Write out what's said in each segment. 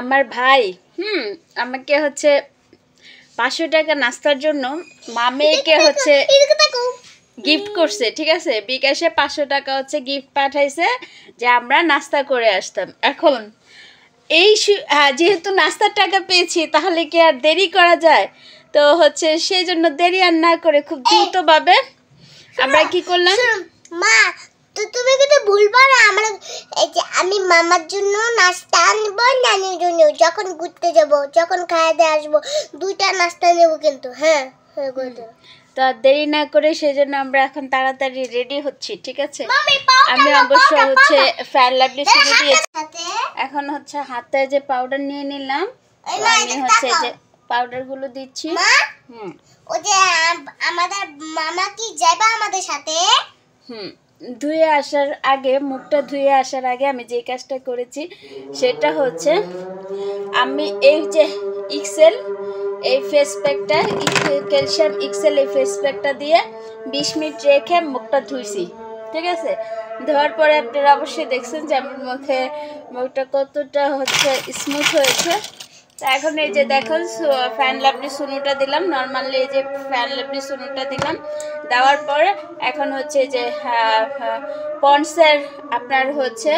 আমার ভাই আমাকে হচ্ছে 500 টাকা নাস্তার জন্য মামেকে হচ্ছে গিফট করছে, ঠিক আছে। বিকাশে 500 টাকা হচ্ছে গিফট পাঠাইছে যে আমরা নাস্তা করে আসতাম। এখন এই যেহেতু নাস্তার টাকা পেয়েছি তাহলে কি আর দেরি করা যায়? তো হচ্ছে সেই জন্য দেরি আর না করে খুব দ্রুতভাবে আমরা কি করলাম, মা তো তুমি কিন্তু ভুলবা না, আমরা এই যে আমি মামার জন্য নাস্তা আনবো, নানির জন্য যখন ঘুরতে যাব, যখন খাইতে আসবো, দুইটা নাস্তা নেব কিন্তু। হ্যাঁ তো দেরি না করে সেজন্য আমরা এখন তাড়াতাড়ি রেডি হচ্ছি, ঠিক আছে। আমি অবশ্য হচ্ছে ফ্যান লাভলি শুরু দিয়েছি। এখন হচ্ছে হাতে যে পাউডার নিয়ে নিলাম, আমি হচ্ছে যে পাউডার গুলো দিচ্ছি। ও যে আমাদের মামা কি যাবে আমাদের সাথে? ধুয়ে আসার আগে, মুখটা ধুয়ে আসার আগে আমি যে কাজটা করেছি সেটা হচ্ছে আমি এই যে এক্সেল এই ফেস প্যাকটা, ক্যালসিয়াম এক্সেল এই ফেস প্যাকটা দিয়ে 20 মিনিট রেখে মুখটা ধুইছি, ঠিক আছে। ধোয়ার পরে আপনারা অবশ্যই দেখছেন যে আমার মুখটা কতটা হচ্ছে স্মুথ হয়েছে। তো এখন এই যে দেখুন ফ্যান লাভলি সুনুটা দিলাম, নর্মালি এই যে ফ্যান লাভলি সুনুটা দিলাম, দেওয়ার পরে এখন হচ্ছে যে পন্ডসের আপনার হচ্ছে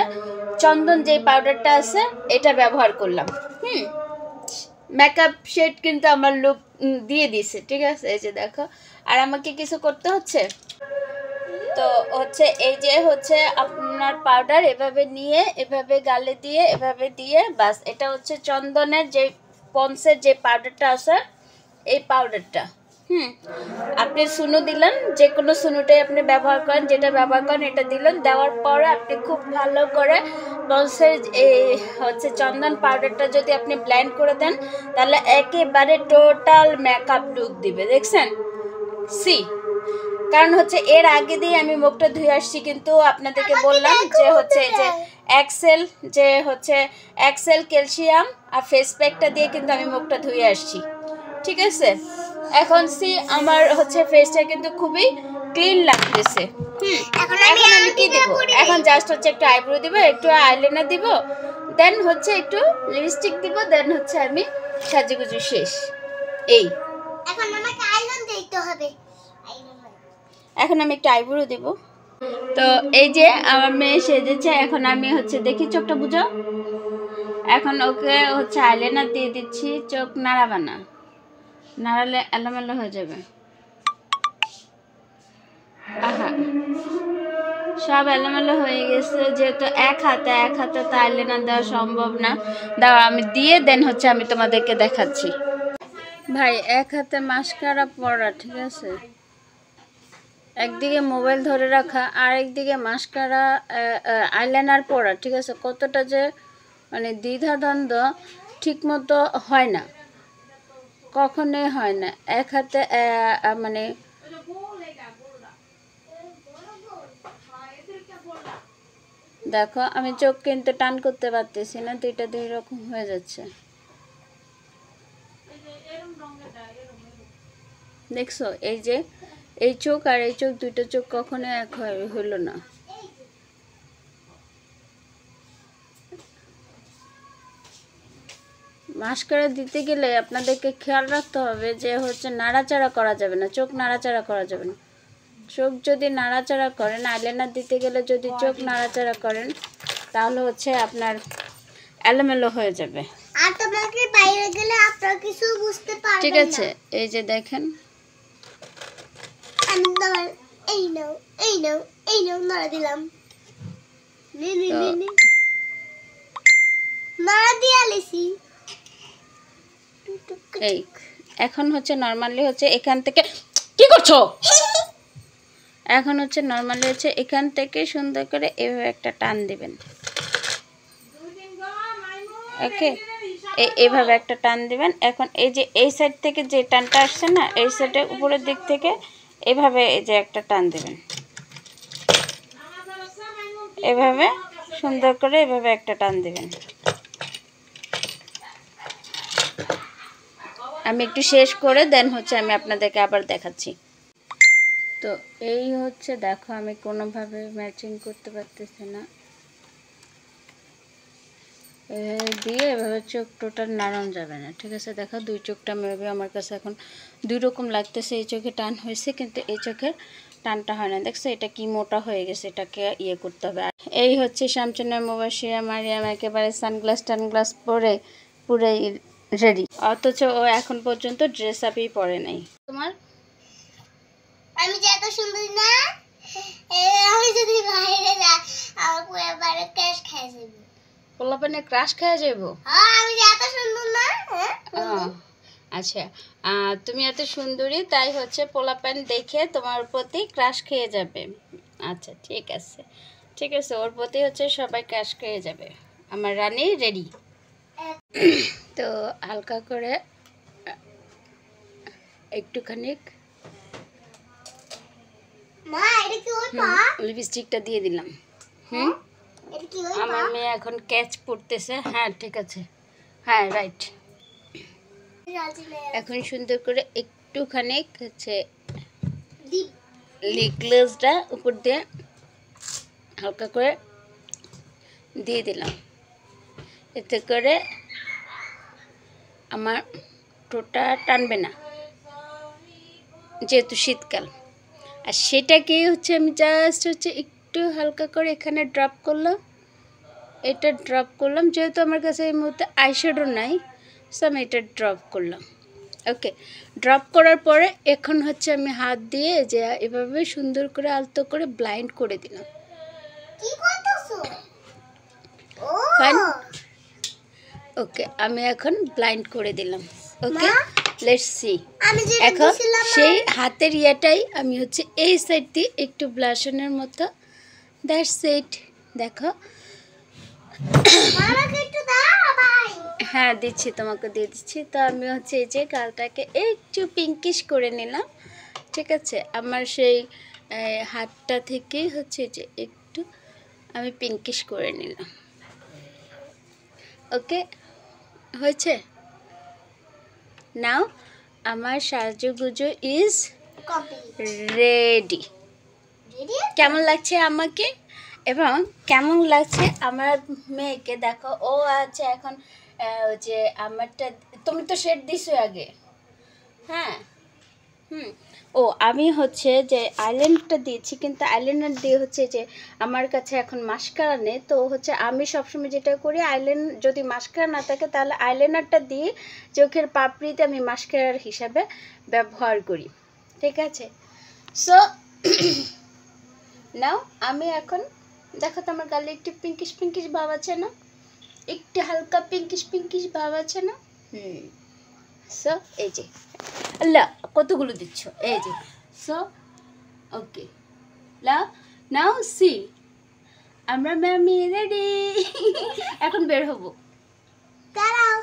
চন্দন যে পাউডারটা আছে এটা ব্যবহার করলাম। মেকআপ শেড কিন্তু আমার লুক দিয়ে দিছে, ঠিক আছে। এই যে দেখো, আর আমাকে কিছু করতে হচ্ছে তো হচ্ছে এই যে হচ্ছে আপনার পাউডার এভাবে নিয়ে এভাবে গালে দিয়ে এভাবে দিয়ে বাস, এটা হচ্ছে চন্দনের যে পন্সের যে পাউডারটা আছে এই পাউডারটা। আপনি সুনু দিলেন, যে কোনো সুনুটাই আপনি ব্যবহার করেন, যেটা ব্যবহার করেন এটা দিলেন। দেওয়ার পরে আপনি খুব ভালো করে পন্সের এই হচ্ছে চন্দন পাউডারটা যদি আপনি ব্লেন্ড করে দেন তাহলে একেবারে টোটাল মেকআপ লুক দিবে, দেখছেন। কারণ হচ্ছে এর আগে দিয়ে আমি মুখটা ধুয়ে আসছি, কিন্তু আপনাদেরকে বললাম যে হচ্ছে এই যে এক্সেল ক্যালসিয়াম আর ফেস প্যাকটা দিয়ে কিন্তু আমি মুখটা ধুয়ে আসছি, ঠিক আছে। এখন আমার হচ্ছে ফেসটা কিন্তু খুবই ক্লিন লাগতেছে। এখন আমি কি দেব, এখন জাস্ট হচ্ছে একটু আইব্রো দিব, একটু আইলাইনার দিব, দেন হচ্ছে একটু লিপস্টিক দিব, দেন হচ্ছে আমি সাজুগুজু শেষ। এই এখন আমাকে আইলাইনার দিতে হবে, এখন আমি একটু আইব্রো দেব। তো এই যে আমার মেয়ে সেজেছে, এখন আমি হচ্ছে দেখি চোখটা বুঝো। এখন ওকে হচ্ছে আইলাইনার দিয়ে দিচ্ছি, চোখ নাড়াবা না, নাড়ালে এলোমেলো হয়ে যাবে। আহা, সব এলোমেলো হয়ে গেছে, যেহেতু এক হাতে তো আইলাইনার দেওয়া সম্ভব না। দাঁড়াও আমি দিয়ে দেন হচ্ছে আমি তোমাদেরকে দেখাচ্ছি। ভাই এক হাতে মাস্কারা পরা, ঠিক আছে, একদিকে মোবাইল ধরে রাখা আর একদিকে মাস্কারা আইলাইনার পরা, ঠিক আছে। কতটা যে মানে দ্বিধাদ্বন্দ্ব, ঠিক মতো হয় না, কখনোই হয় না এক হাতে। মানে দেখো আমি চোখ কিন্তু টান করতে পারতেছি না, দুইটা দুই রকম হয়ে যাচ্ছে, দেখছো। এই যে এই চোখ আর এই চোখ, দুইটা চোখ কখনো এক হইল না। মাস্কারা দিতে গেলে আপনাদেরকে খেয়াল রাখতে হবে যে হচ্ছে নাড়াচাড়া করা যাবে না, চোখ নাড়াচাড়া করা যাবে না। চোখ যদি নাড়াচাড়া করেন, আইলাইনার দিতে গেলে যদি চোখ নাড়াচাড়া করেন তাহলে হচ্ছে আপনার এলোমেলো হয়ে যাবে। আর তোমাকে বাইরে গেলে আপনারা কিছু বুঝতে পারবেন না, ঠিক আছে। এই যে দেখেন, এই নাও নাড়া দিলাম, নাড়া দিয়ে আলেছি। এই এখন হচ্ছে নরমালি হচ্ছে এখান থেকে কি করছো, এখন হচ্ছে নরমালি হচ্ছে এখান থেকে সুন্দর করে এভাবে একটা টান দিবেন, ওকে, এইভাবে একটা টান দিবেন। এখন এই যে এই সাইড থেকে যে টানটা আসছে না, এই সাইডের উপরের দিক থেকে এভাবে এই যে একটা টান দিবেন, এভাবে সুন্দর করে এভাবে একটা টান দিবেন। আমি একটু শেষ করে দেন হচ্ছে আমি আপনাদেরকে আবার দেখাচ্ছি। তো এই হচ্ছে দেখো, আমি কোনোভাবে ম্যাচিং করতে পারতেছি না। দিয়ে এভাবে চোখ টোটাল নাড়ানো যাবে না, ঠিক আছে? দেখো দুই চোখটা মেবি আমার কাছে এখন দুই রকম লাগতেছে। এই চোখে টান হয়েছে কিন্তু এই চোখে টানটা হয় না। দেখছো এটা কি মোটা হয়ে গেছে, এটাকে ইয়ে করতে হবে। এই হচ্ছে শামচুন্নার মুবাশিরা মারিয়াম, একেবারে সানগ্লাস টানগ্লাস পরে পুরাই রেডি, অথচ ও এখন পর্যন্ত ড্রেস আপই পরে নাই। তোমার আমি যে এত সুন্দর না, আমি যদি বাইরে যাই আমার পুরো বাইরে ক্যাশ খেয়ে যাবে। পোলাপানে ক্রাশ খেয়ে যাবো? হ্যাঁ, আমি যে এত সুন্দর না। আচ্ছা, তুমি এত সুন্দরী তাই হচ্ছে পোলাপান দেখে তোমার প্রতি ক্রাশ খেয়ে যাবে। আচ্ছা ঠিক আছে, ঠিক আছে, ওর প্রতি হচ্ছে সবাই ক্রাশ খেয়ে যাবে। আমার রানী রেডি। তো হালকা করে একটুখানি মা এটা কি ওই পা? লিপস্টিকটা দিয়ে দিলাম। এটা কি ওই পা? আমার মেয়ে এখন ক্যাচ পড়তেছে। হ্যাঁ ঠিক আছে, হ্যাঁ রাইট। এখন সুন্দর করে একটুখানি হচ্ছে লিপ গ্লাসটা উপর দিয়ে হালকা করে দিয়ে দিলাম, এতে করে আমার ঠোঁটটা টানবে না যেহেতু শীতকাল। আর সেটাকেই হচ্ছে আমি জাস্ট হচ্ছে একটু হালকা করে এখানে ড্রপ করলাম, এটা ড্রপ করলাম। যেহেতু আমার কাছে এই মুহূর্তে আইশ্যাডো নাই, সো আমি এটা ড্রপ করলাম। ওকে, ড্রপ করার পরে এখন হচ্ছে আমি হাত দিয়ে যে এভাবে সুন্দর করে আলতো করে ব্লাইন্ড করে দিলাম। কি করতেছো? ও ফাইন, ওকে, আমি এখন ব্লাইন্ড করে দিলাম। ওকে, লেটস সি। আমি যে এখন সেই হাতের ইয়াটাই আমি হচ্ছে এই সাইড দিয়ে একটু ব্লাশনের মতো, দ্যাটস ইট। দেখো, আমাকে একটু দাও ভাই। হ্যাঁ দিচ্ছি, তোমাকে দিয়ে দিচ্ছি। তো আমি হচ্ছে এই যে গালটাকে একটু পিঙ্কিশ করে নিলাম, ঠিক আছে? আমার সেই হাতটা থেকেই হচ্ছে যে একটু আমি পিঙ্কিশ করে নিলাম। ওকে, হয়েছে? নাও আমার সাজুগুজু ইজ রেডি। কেমন লাগছে আমাকে এবং কেমন লাগছে আমার মেয়েকে? দেখো ও আছে এখন যে আমারটা তুমি তো শেড দিছো আগে। হ্যাঁ, ও আমি হচ্ছে যে আইল্যান্ডটা দিয়েছি, কিন্তু আইল্যান্ডার দিয়ে হচ্ছে যে আমার কাছে এখন মাস্কারা নেই। তো হচ্ছে আমি সবসময় যেটা করি, আইল্যান্ড যদি মাস্কারা না থাকে তাহলে আইলাইনারটা দিয়ে চোখের পাপড়িতে আমি মাস্কারার হিসাবে ব্যবহার করি, ঠিক আছে? সো নাও আমি এখন দেখো তো আমার গালে একটু পিঙ্কিশ পিঙ্কিশ ভাব আছে না, একটু হালকা পিঙ্কিশ পিঙ্কিশ ভাব আছে না? সো এই যে, আল্লাহ কতগুলো দিচ্ছ, এই যে। সো ওকে, নাও সি, আমরা ম্যামি রেডি। এখন বের হবো। দাঁড়াও।